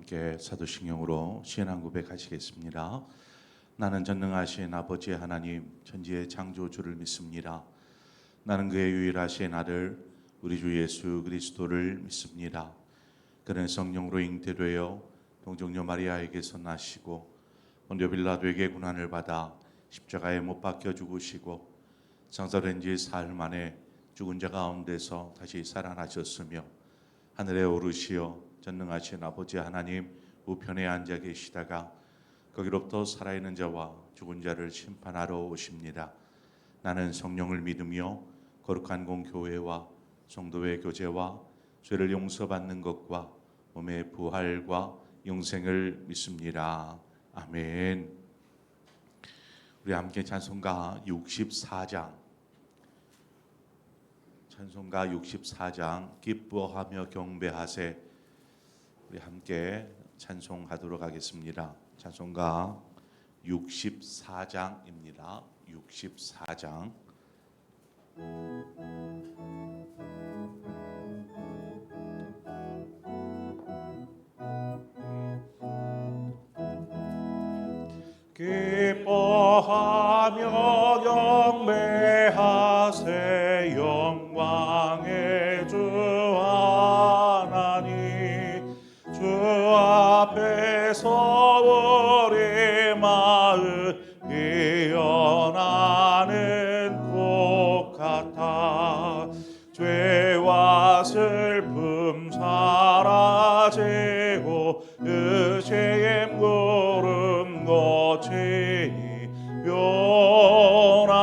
함께 사도신경으로 신앙 고백하시겠습니다. 나는 전능하신 아버지 하나님 천지의 창조주를 믿습니다. 나는 그의 유일하신 아들 우리 주 예수 그리스도를 믿습니다. 그는 성령으로 잉태되어 동정녀 마리아에게서 나시고 본디오 빌라도에게 고난을 받아 십자가에 못 박혀 죽으시고 장사된 지 사흘 만에 죽은 자 가운데서 다시 살아나셨으며 하늘에 오르시어 전능하신 아버지 하나님 우편에 앉아 계시다가 거기로부터 살아있는 자와 죽은 자를 심판하러 오십니다. 나는 성령을 믿으며 거룩한 공교회와 성도의 교제와 죄를 용서받는 것과 몸의 부활과 영생을 믿습니다. 아멘. 우리 함께 찬송가 64장 기뻐하며 경배하세, 우리 함께 찬송하도록 하겠습니다. 찬송가 64장입니다. 64장. 기뻐하며 경배하세, 영광의 주 하나님. 주 앞에서 우리 마음이 연하는 꽃 같아 죄와 슬픔 사라지고 의심 구름 거치니 변함없는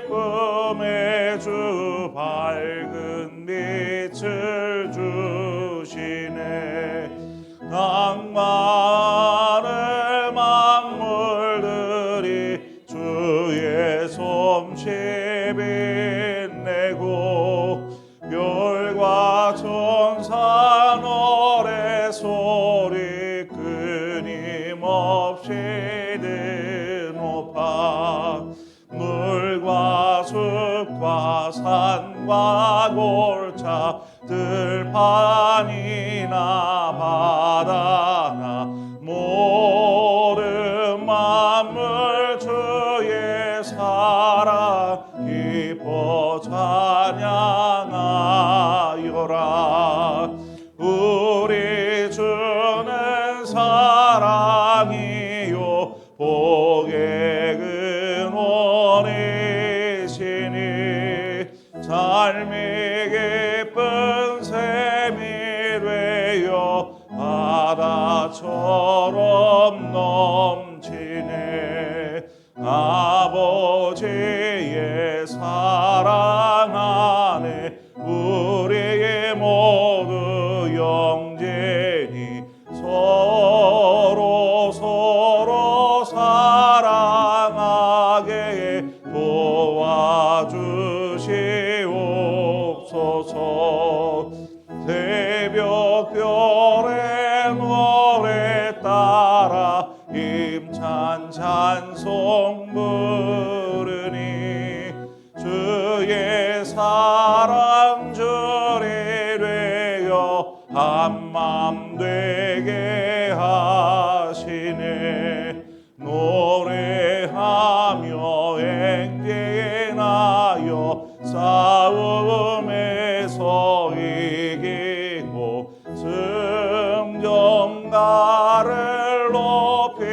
기쁨의 주 밝은 빛을 주시네. 낭만의 만물들이 주의 솜씨 빛내고 별과 천사 노래 소리 끊임없이 드높아 물과 숲과 산과 골차 들판이나 바다나 모든 만물 주의 사랑 기뻐 찬양하여라. 우리 주는 사랑이요 복의 근원이시니 삶이 기쁜 샘이 되어 바다처럼 넘치네. 아버지의 사랑 안에 우리의 모두 영제니 서로 사랑하게 도와주시옵소서. 새벽별의 노래 따라 힘찬 찬송 부르니 주의 사랑 줄이 되어 한맘 되게 하시네. 노래하며 행진하여 싸움에서 이기고 승전가를 높이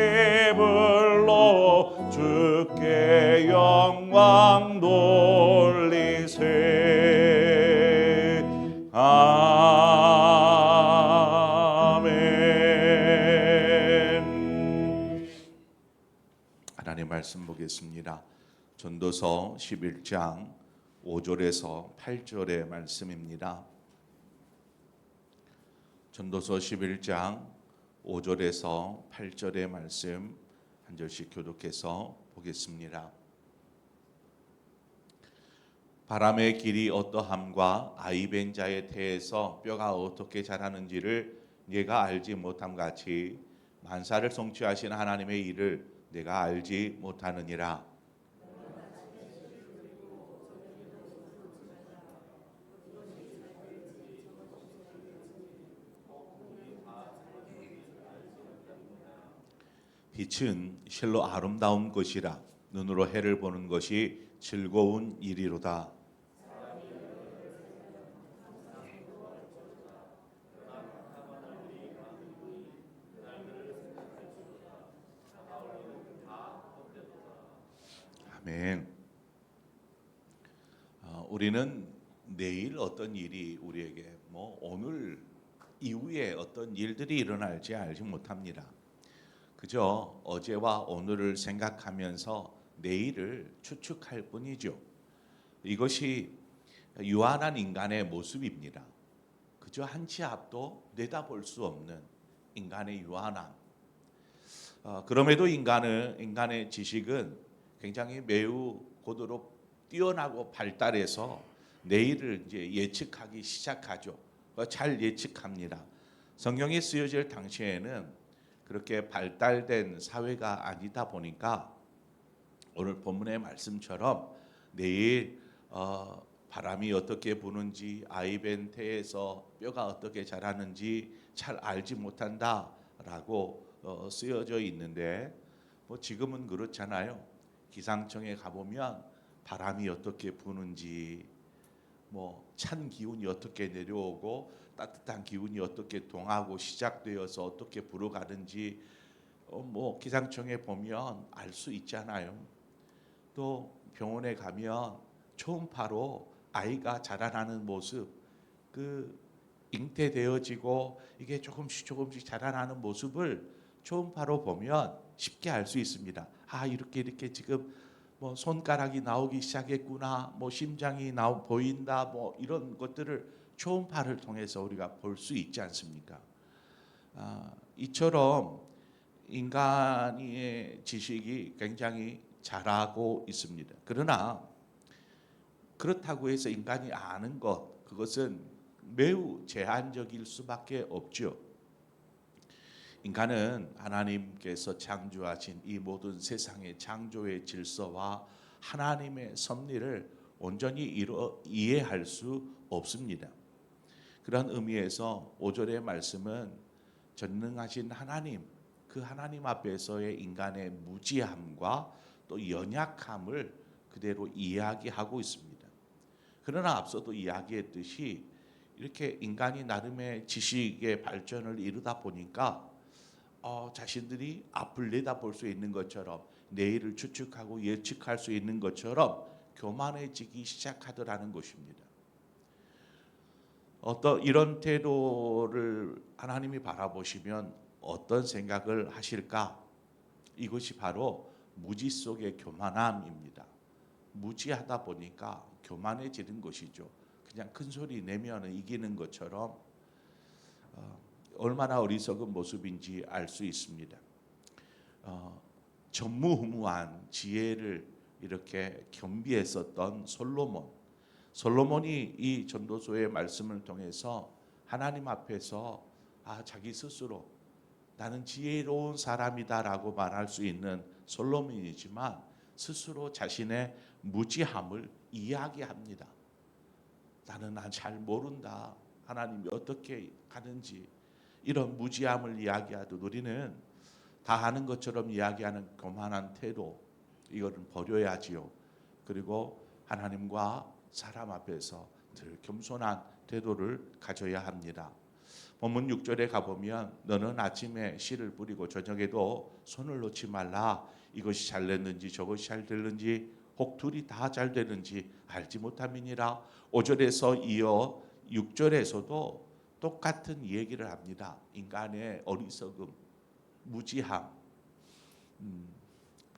불러 주께 영광 돌리세. 아멘. 하나님 말씀 보겠습니다. 전도서 11장 5절에서 8절의 말씀입니다. 전도서 11장 5절에서 8절의 말씀 한 절씩 교독해서 보겠습니다. 바람의 길이 어떠함과 아이벤 자의 태에서 뼈가 어떻게 자라는지를 네가 알지 못함 같이 만사를 성취하신 하나님의 일을 내가 알지 못하느니라. 빛은 실로 아름다운 것이라 눈으로 해를 보는 것이 즐거운 일이로다. 아멘. 우리는 내일 어떤 일이 우리에게 오늘 이후에 어떤 일들이 일어날지 알지 못합니다. 그저 어제와 오늘을 생각하면서 내일을 추측할 뿐이죠. 이것이 유한한 인간의 모습입니다. 그저 한 치 앞도 내다볼 수 없는 인간의 유한함. 그럼에도 인간의 지식은 굉장히 매우 고도로 뛰어나고 발달해서 내일을 이제 예측하기 시작하죠. 잘 예측합니다. 성경에 쓰여질 당시에는 그렇게 발달된 사회가 아니다 보니까 오늘 본문의 말씀처럼 내일 바람이 어떻게 부는지 아이벤테에서 뼈가 어떻게 자라는지 잘 알지 못한다라고 쓰여져 있는데 지금은 그렇잖아요. 기상청에 가보면 바람이 어떻게 부는지 찬 기운이 어떻게 내려오고 따뜻한 기운이 어떻게 동하고 시작되어서 어떻게 불어가는지 기상청에 보면 알 수 있잖아요. 또 병원에 가면 초음파로 아이가 자라나는 모습, 그 잉태되어지고 이게 조금씩 자라나는 모습을 초음파로 보면 쉽게 알 수 있습니다. 이렇게 지금 손가락이 나오기 시작했구나, 심장이 보인다, 이런 것들을 초음파를 통해서 우리가 볼 수 있지 않습니까? 이처럼 인간의 지식이 굉장히 자라고 있습니다. 그러나 그렇다고 해서 인간이 아는 그것은 매우 제한적일 수밖에 없죠. 인간은 하나님께서 창조하신 이 모든 세상의 창조의 질서와 하나님의 섭리를 온전히 이해할 수 없습니다. 그런 의미에서 5절의 말씀은 전능하신 하나님, 그 하나님 앞에서의 인간의 무지함과 또 연약함을 그대로 이야기하고 있습니다. 그러나 앞서도 이야기했듯이 이렇게 인간이 나름의 지식의 발전을 이루다 보니까 자신들이 앞을 내다볼 수 있는 것처럼 내일을 추측하고 예측할 수 있는 것처럼 교만해지기 시작하더라는 것입니다. 이런 태도를 하나님이 바라보시면 어떤 생각을 하실까? 이것이 바로 무지 속의 교만함입니다. 무지하다 보니까 교만해지는 것이죠. 그냥 큰 소리 내면 이기는 것처럼 얼마나 어리석은 모습인지 알 수 있습니다. 전무후무한 지혜를 이렇게 겸비했었던 솔로몬이 이 전도서의 말씀을 통해서 하나님 앞에서 자기 스스로 나는 지혜로운 사람이다라고 말할 수 있는 솔로몬이지만 스스로 자신의 무지함을 이야기합니다. 나는 잘 모른다. 하나님이 어떻게 하는지. 이런 무지함을 이야기하듯 우리는 다 아는 것처럼 이야기하는 교만한 태도, 이거를 버려야지요. 그리고 하나님과 사람 앞에서 늘 겸손한 태도를 가져야 합니다. 본문 6절에 가보면 너는 아침에 씨를 뿌리고 저녁에도 손을 놓지 말라. 이것이 잘 됐는지 저것이 잘 됐는지 혹 둘이 다 잘 되는지 알지 못함이니라. 5절에서 이어 6절에서도 똑같은 얘기를 합니다. 인간의 어리석음, 무지함.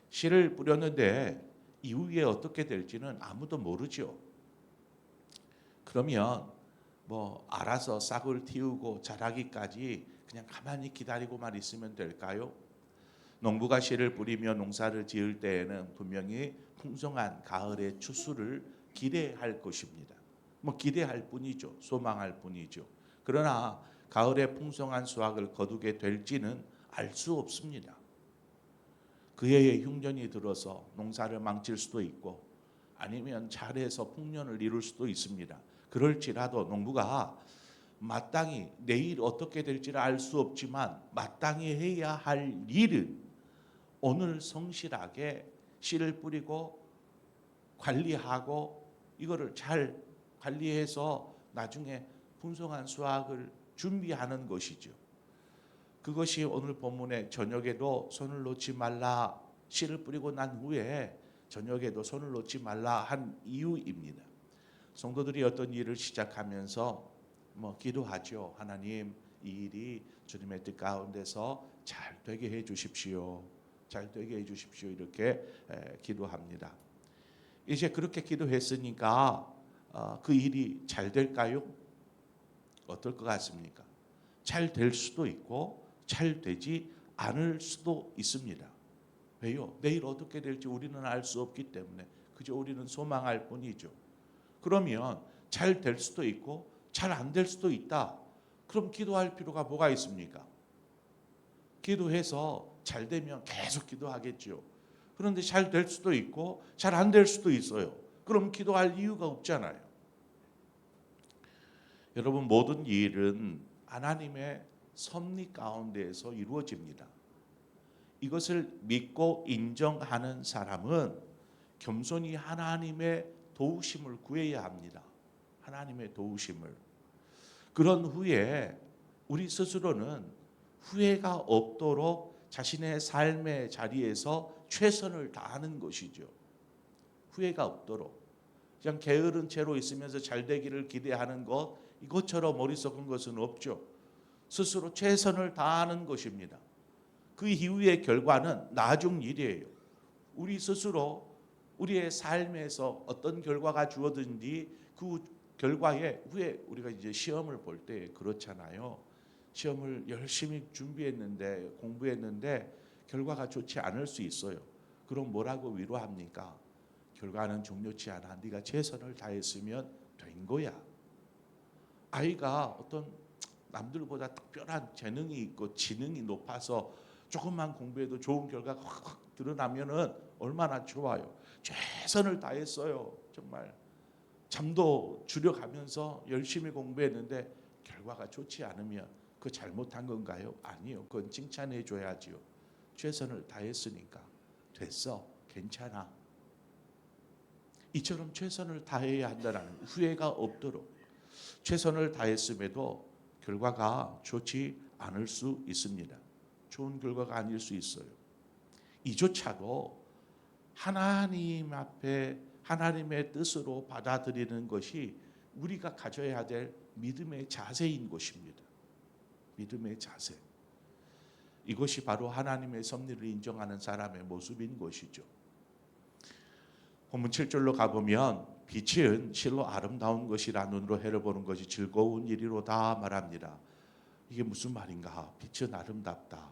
씨를 뿌렸는데 이후에 어떻게 될지는 아무도 모르죠. 그러면 알아서 싹을 틔우고 자라기까지 그냥 가만히 기다리고만 있으면 될까요? 농부가 씨를 뿌리며 농사를 지을 때에는 분명히 풍성한 가을의 추수를 기대할 것입니다. 기대할 뿐이죠. 소망할 뿐이죠. 그러나 가을의 풍성한 수확을 거두게 될지는 알 수 없습니다. 그 해에 흉년이 들어서 농사를 망칠 수도 있고 아니면 잘해서 풍년을 이룰 수도 있습니다. 그럴지라도 농부가 마땅히 내일 어떻게 될지를 알 수 없지만 마땅히 해야 할 일은 오늘 성실하게 씨를 뿌리고 관리하고 이거를 잘 관리해서 나중에 풍성한 수확을 준비하는 것이죠. 그것이 오늘 본문의 저녁에도 손을 놓지 말라, 씨를 뿌리고 난 후에 저녁에도 손을 놓지 말라 한 이유입니다. 성도들이 어떤 일을 시작하면서 기도하죠. 하나님, 이 일이 주님의 뜻 가운데서 잘 되게 해 주십시오. 잘 되게 해 주십시오. 이렇게 기도합니다. 이제 그렇게 기도했으니까 그 일이 잘 될까요? 어떨 것 같습니까? 잘 될 수도 있고 잘 되지 않을 수도 있습니다. 왜요? 내일 어떻게 될지 우리는 알 수 없기 때문에 그저 우리는 소망할 뿐이죠. 그러면 잘 될 수도 있고 잘 안 될 수도 있다. 그럼 기도할 필요가 뭐가 있습니까? 기도해서 잘 되면 계속 기도하겠죠. 그런데 잘 될 수도 있고 잘 안 될 수도 있어요. 그럼 기도할 이유가 없잖아요. 여러분, 모든 일은 하나님의 섭리 가운데에서 이루어집니다. 이것을 믿고 인정하는 사람은 겸손히 하나님의 도우심을 구해야 합니다. 하나님의 도우심을. 그런 후에 우리 스스로는 후회가 없도록 자신의 삶의 자리에서 최선을 다하는 것이죠. 후회가 없도록. 그냥 게으른 채로 있으면서 잘 되기를 기대하는 것, 이것처럼 머리 썩은 것은 없죠. 스스로 최선을 다하는 것입니다. 그 이후의 결과는 나중 일이에요. 우리 스스로 우리의 삶에서 어떤 결과가 주어든지 그 결과에 후에 우리가 이제 시험을 볼 때 그렇잖아요. 시험을 열심히 준비했는데 공부했는데 결과가 좋지 않을 수 있어요. 그럼 뭐라고 위로합니까? 결과는 중요치 않아. 네가 최선을 다했으면 된 거야. 아이가 어떤 남들보다 특별한 재능이 있고 지능이 높아서 조금만 공부해도 좋은 결과가 확 드러나면은 얼마나 좋아요. 최선을 다했어요. 정말 잠도 줄여가면서 열심히 공부했는데 결과가 좋지 않으면 그 잘못한 건가요? 아니요. 그건 칭찬해 줘야지요. 최선을 다했으니까 됐어. 괜찮아. 이처럼 최선을 다해야 한다는 후회가 없도록 최선을 다했음에도 결과가 좋지 않을 수 있습니다. 좋은 결과가 아닐 수 있어요. 이조차도 하나님 앞에 하나님의 뜻으로 받아들이는 것이 우리가 가져야 될 믿음의 자세인 것입니다. 믿음의 자세. 이것이 바로 하나님의 섭리를 인정하는 사람의 모습인 것이죠. 본문 7절로 가보면 빛은 실로 아름다운 것이라 눈으로 해를 보는 것이 즐거운 일이로다 말합니다. 이게 무슨 말인가? 빛은 아름답다.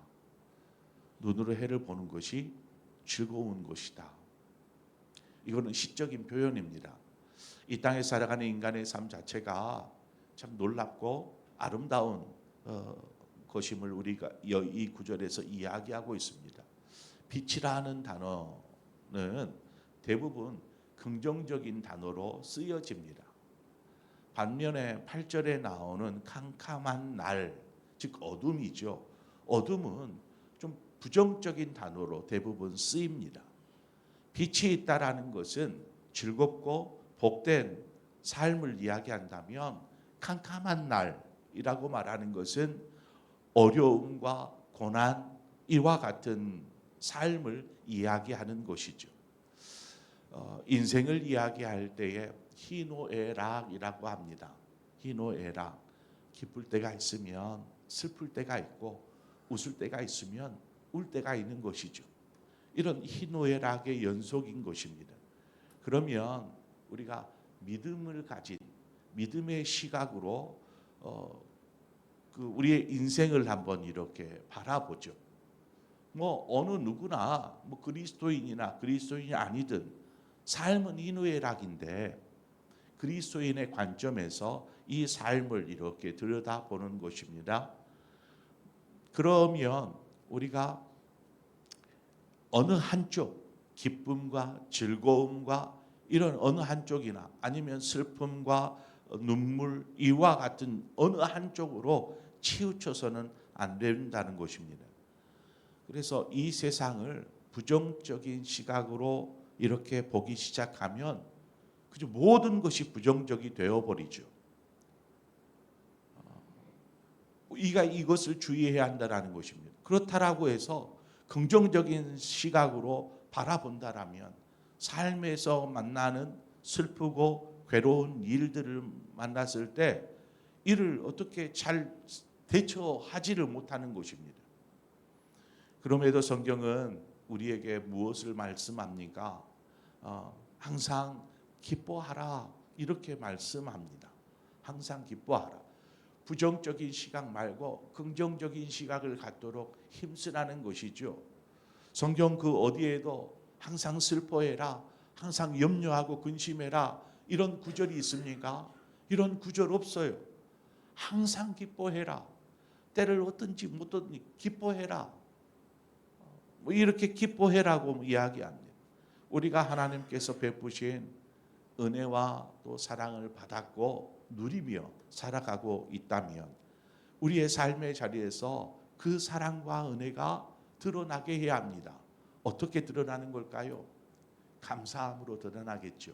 눈으로 해를 보는 것이 즐거운 것이다. 이거는 시적인 표현입니다. 이 땅에 살아가는 인간의 삶 자체가 참 놀랍고 아름다운 것임을 우리가 이 구절에서 이야기하고 있습니다. 빛이라는 단어는 대부분 긍정적인 단어로 쓰여집니다. 반면에 8절에 나오는 캄캄한 날, 즉 어둠이죠. 어둠은 좀 부정적인 단어로 대부분 쓰입니다. 빛이 있다라는 것은 즐겁고 복된 삶을 이야기한다면 캄캄한 날이라고 말하는 것은 어려움과 고난, 이와 같은 삶을 이야기하는 것이죠. 인생을 이야기할 때에 희노애락이라고 합니다. 희노애락. 기쁠 때가 있으면 슬플 때가 있고 웃을 때가 있으면 울 때가 있는 것이죠. 이런 희노애락의 연속인 것입니다. 그러면 우리가 믿음을 가진 믿음의 시각으로 우리의 인생을 한번 이렇게 바라보죠. 어느 누구나 그리스도인이나 그리스도인이 아니든 삶은 희노애락인데 그리스도인의 관점에서 이 삶을 이렇게 들여다보는 것입니다. 그러면 우리가 어느 한쪽 기쁨과 즐거움과 이런 어느 한쪽이나 아니면 슬픔과 눈물 이와 같은 어느 한쪽으로 치우쳐서는 안 된다는 것입니다. 그래서 이 세상을 부정적인 시각으로 이렇게 보기 시작하면 그저 모든 것이 부정적이 되어버리죠. 우리가 이것을 주의해야 한다는 것입니다. 그렇다라고 해서 긍정적인 시각으로 바라본다라면 삶에서 만나는 슬프고 괴로운 일들을 만났을 때 이를 어떻게 잘 대처하지를 못하는 것입니다. 그럼에도 성경은 우리에게 무엇을 말씀합니까? 항상 기뻐하라 이렇게 말씀합니다. 항상 기뻐하라. 부정적인 시각 말고 긍정적인 시각을 갖도록 힘쓰라는 것이죠. 성경 그 어디에도 항상 슬퍼해라, 항상 염려하고 근심해라 이런 구절이 있습니까? 이런 구절 없어요. 항상 기뻐해라. 때를 어떤지 못하니 기뻐해라. 뭐 이렇게 기뻐해라고 이야기합니다. 우리가 하나님께서 베푸신 은혜와 또 사랑을 받았고 누리며 살아가고 있다면 우리의 삶의 자리에서 그 사랑과 은혜가 드러나게 해야 합니다. 어떻게 드러나는 걸까요? 감사함으로 드러나겠죠.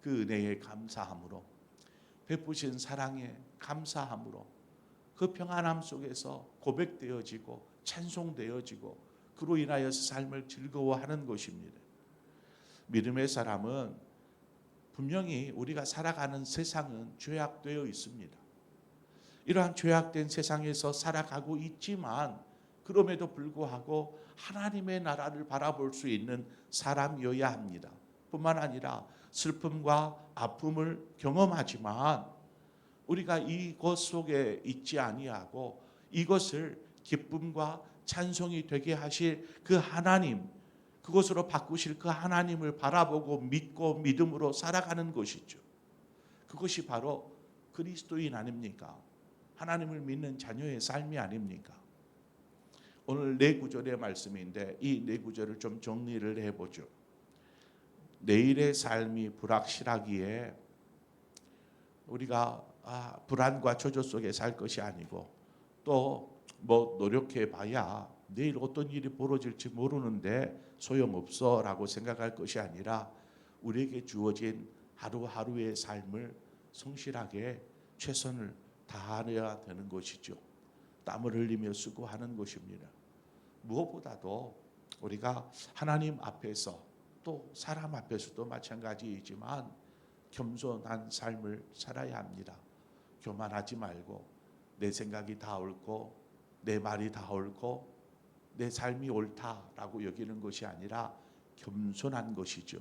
그 은혜에 감사함으로, 베푸신 사랑에 감사함으로, 그 평안함 속에서 고백되어지고 찬송되어지고 그로 인하여서 삶을 즐거워하는 것입니다. 믿음의 사람은 분명히 우리가 살아가는 세상은 죄악되어 있습니다. 이러한 죄악된 세상에서 살아가고 있지만 그럼에도 불구하고 하나님의 나라를 바라볼 수 있는 사람이어야 합니다. 뿐만 아니라 슬픔과 아픔을 경험하지만 우리가 이것 속에 있지 아니하고 이것을 기쁨과 찬송이 되게 하실 그 하나님, 그것으로 바꾸실 그 하나님을 바라보고 믿고 믿음으로 살아가는 것이죠. 그것이 바로 그리스도인 아닙니까? 하나님을 믿는 자녀의 삶이 아닙니까? 오늘 네 구절의 말씀인데 이 네 구절을 좀 정리를 해보죠. 내일의 삶이 불확실하기에 우리가 불안과 초조 속에 살 것이 아니고 또 뭐 노력해봐야 내일 어떤 일이 벌어질지 모르는데 소용없어라고 생각할 것이 아니라 우리에게 주어진 하루하루의 삶을 성실하게 최선을 다해야 되는 것이죠. 땀을 흘리며 수고하는 것입니다. 무엇보다도 우리가 하나님 앞에서 또 사람 앞에서도 마찬가지이지만 겸손한 삶을 살아야 합니다. 교만하지 말고 내 생각이 다 옳고 내 말이 다 옳고 내 삶이 옳다라고 여기는 것이 아니라 겸손한 것이죠.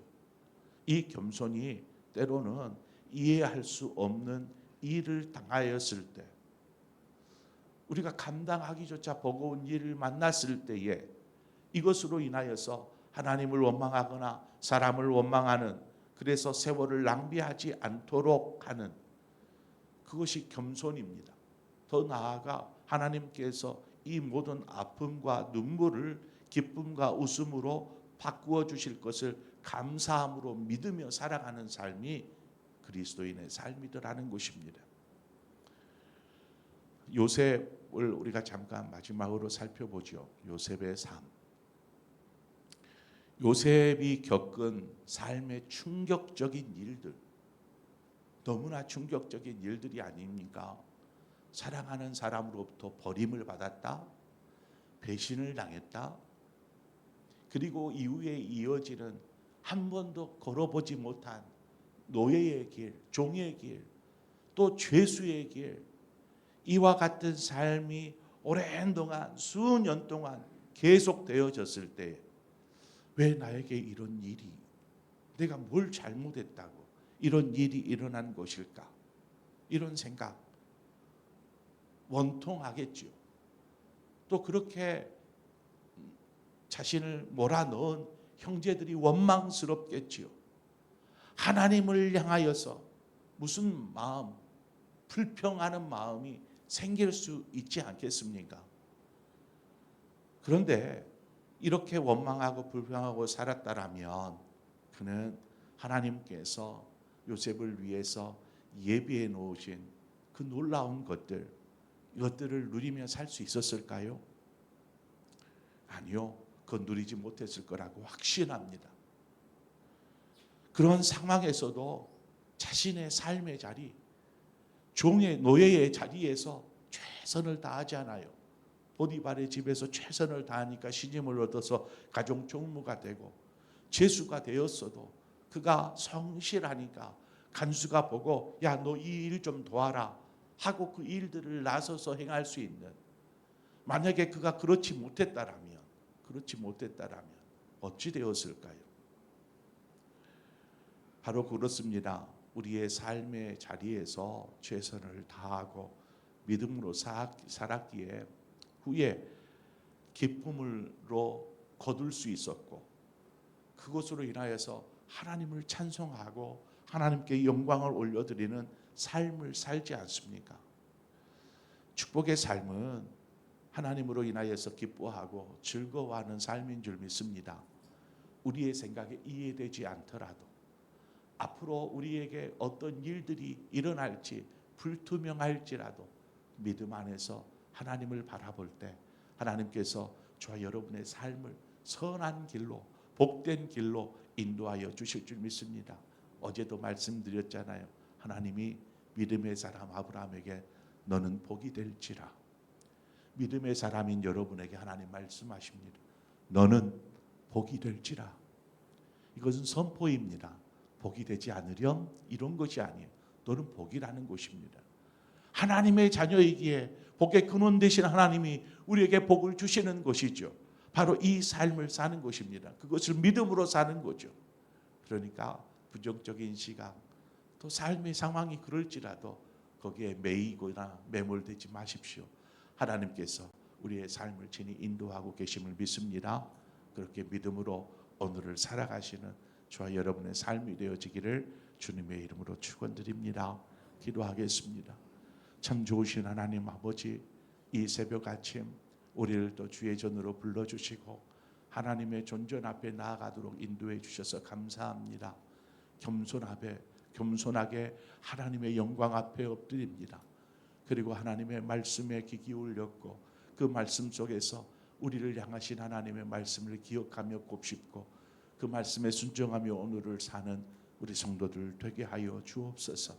이 겸손이 때로는 이해할 수 없는 일을 당하였을 때 우리가 감당하기조차 버거운 일을 만났을 때에 이것으로 인하여서 하나님을 원망하거나 사람을 원망하는, 그래서 세월을 낭비하지 않도록 하는 그것이 겸손입니다. 더 나아가 하나님께서 이 모든 아픔과 눈물을 기쁨과 웃음으로 바꾸어 주실 것을 감사함으로 믿으며 살아가는 삶이 그리스도인의 삶이더라는 것입니다. 요셉을 우리가 잠깐 마지막으로 살펴보죠. 요셉의 삶. 요셉이 겪은 삶의 충격적인 일들, 너무나 충격적인 일들이 아닙니까? 사랑하는 사람으로부터 버림을 받았다, 배신을 당했다, 그리고 이후에 이어지는 한 번도 걸어보지 못한 노예의 길, 종의 길, 또 죄수의 길, 이와 같은 삶이 오랜 동안 수년 동안 계속되어졌을 때 왜 나에게 이런 일이, 내가 뭘 잘못했다고 이런 일이 일어난 것일까? 이런 생각 원통하겠죠. 또 그렇게 자신을 몰아넣은 형제들이 원망스럽겠지요. 하나님을 향하여서 무슨 마음, 불평하는 마음이 생길 수 있지 않겠습니까? 그런데 이렇게 원망하고 불평하고 살았다라면 그는 하나님께서 요셉을 위해서 예비해 놓으신 그 놀라운 것들, 이것들을 누리며 살 수 있었을까요? 아니요. 건드리지 못했을 거라고 확신합니다. 그런 상황에서도 자신의 삶의 자리, 종의 노예의 자리에서 최선을 다하지 않아요. 보디발의 집에서 최선을 다하니까 신임을 얻어서 가정 총무가 되고 제수가 되었어도 그가 성실하니까 간수가 보고 야, 너 이 일 좀 도와라 하고 그 일들을 나서서 행할 수 있는, 만약에 그가 그렇지 못했다라면 어찌 되었을까요? 바로 그렇습니다. 우리의 삶의 자리에서 최선을 다하고 믿음으로 살았기에 후에 기쁨으로 거둘 수 있었고, 그것으로 인하여서 하나님을 찬송하고 하나님께 영광을 올려드리는 삶을 살지 않습니까? 축복의 삶은 하나님으로 인하여서 기뻐하고 즐거워하는 삶인 줄 믿습니다. 우리의 생각에 이해되지 않더라도, 앞으로 우리에게 어떤 일들이 일어날지 불투명할지라도 믿음 안에서 하나님을 바라볼 때 하나님께서 저와 여러분의 삶을 선한 길로, 복된 길로 인도하여 주실 줄 믿습니다. 어제도 말씀드렸잖아요. 하나님이 믿음의 사람 아브라함에게 너는 복이 될지라. 믿음의 사람인 여러분에게 하나님 말씀하십니다. 너는 복이 될지라. 이것은 선포입니다. 복이 되지 않으렴 이런 것이 아니에요. 너는 복이라는 것입니다. 하나님의 자녀이기에 복의 근원 되신 하나님이 우리에게 복을 주시는 것이죠. 바로 이 삶을 사는 것입니다. 그것을 믿음으로 사는 거죠. 그러니까 부정적인 시각, 또 삶의 상황이 그럴지라도 거기에 매이거나 매몰되지 마십시오. 하나님께서 우리의 삶을 친히 인도하고 계심을 믿습니다. 그렇게 믿음으로 오늘을 살아가시는 저와 여러분의 삶이 되어지기를 주님의 이름으로 축원드립니다. 기도하겠습니다. 참 좋으신 하나님 아버지, 이 새벽 아침 우리를 또 주의 전으로 불러주시고 하나님의 존전 앞에 나아가도록 인도해 주셔서 감사합니다. 겸손하게 하나님의 영광 앞에 엎드립니다. 그리고 하나님의 말씀에 귀 기울였고 그 말씀 속에서 우리를 향하신 하나님의 말씀을 기억하며 곱씹고 그 말씀에 순종하며 오늘을 사는 우리 성도들 되게 하여 주옵소서.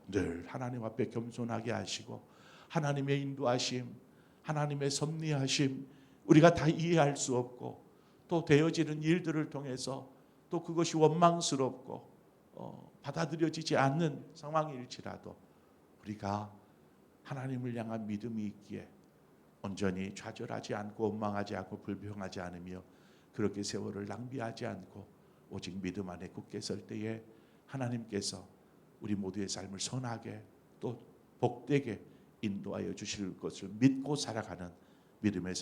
늘 하나님 앞에 겸손하게 하시고 하나님의 인도하심, 하나님의 섭리하심, 우리가 다 이해할 수 없고 또 되어지는 일들을 통해서 또 그것이 원망스럽고 받아들여지지 않는 상황일지라도 우리가 하나님을 향한 믿음이 있기에 온전히 좌절하지 않고 원망하지 않고 불평하지 않으며 그렇게 세월을 낭비하지 않고 오직 믿음 안에 굳게 설 때에 하나님께서 우리 모두의 삶을 선하게 또 복되게 인도하여 주실 것을 믿고 살아가는 믿음의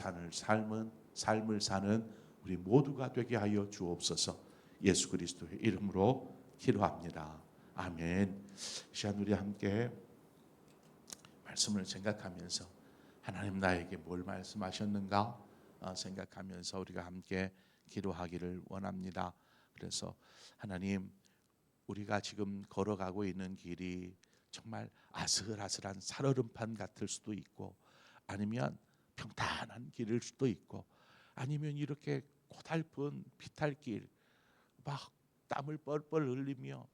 삶을 사는 우리 모두가 되게 하여 주옵소서. 예수 그리스도의 이름으로 기도합니다. 아멘. 이 시간 우리 함께 말씀을 생각하면서 하나님 나에게 뭘 말씀하셨는가 생각하면서 우리가 함께 기도하기를 원합니다. 그래서 하나님, 우리가 지금 걸어가고 있는 길이 정말 아슬아슬한 살얼음판 같을 수도 있고 아니면 평탄한 길일 수도 있고 아니면 이렇게 고달픈 비탈길 막 땀을 뻘뻘 흘리며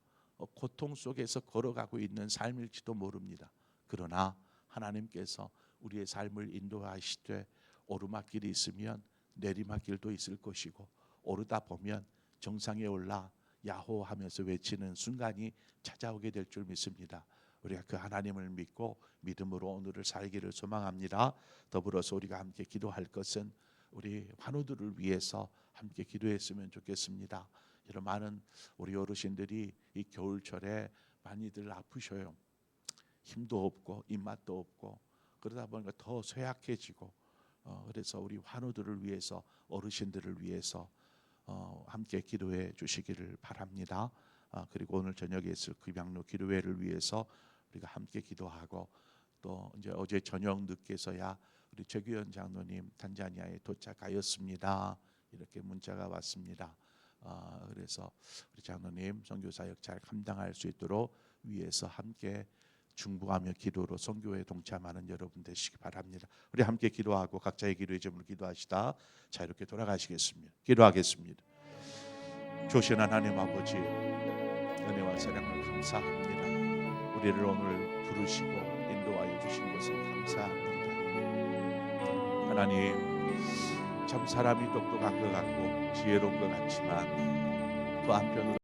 고통 속에서 걸어가고 있는 삶일지도 모릅니다. 그러나 하나님께서 우리의 삶을 인도하시되 오르막길이 있으면 내리막길도 있을 것이고 오르다 보면 정상에 올라 야호하면서 외치는 순간이 찾아오게 될 줄 믿습니다. 우리가 그 하나님을 믿고 믿음으로 오늘을 살기를 소망합니다. 더불어서 우리가 함께 기도할 것은 우리 환우들을 위해서 함께 기도했으면 좋겠습니다. 이런 많은 우리 어르신들이 이 겨울철에 많이들 아프셔요. 힘도 없고 입맛도 없고 그러다 보니까 더 쇠약해지고 그래서 우리 환우들을 위해서 어르신들을 위해서 함께 기도해 주시기를 바랍니다. 그리고 오늘 저녁에 있을 귀방로 기도회를 위해서 우리가 함께 기도하고 또 이제 어제 저녁 늦게서야 우리 최규현 장로님 탄자니아에 도착하였습니다. 이렇게 문자가 왔습니다. 그래서 우리 장로님 선교사역 잘 감당할 수 있도록 위에서 함께 중보하며 기도로 선교에 동참하는 여러분 되시기 바랍니다. 우리 함께 기도하고 각자의 기도의 제목을 기도하시다 자유롭게 돌아가시겠습니다. 기도하겠습니다. 조신 하나님 아버지, 은혜와 사랑을 감사합니다. 우리를 오늘 부르시고 인도하여 주신 것을 감사합니다. 하나님, 참 사람이 똑똑한 것 같고 지혜로운 것 같지만 그 한편으로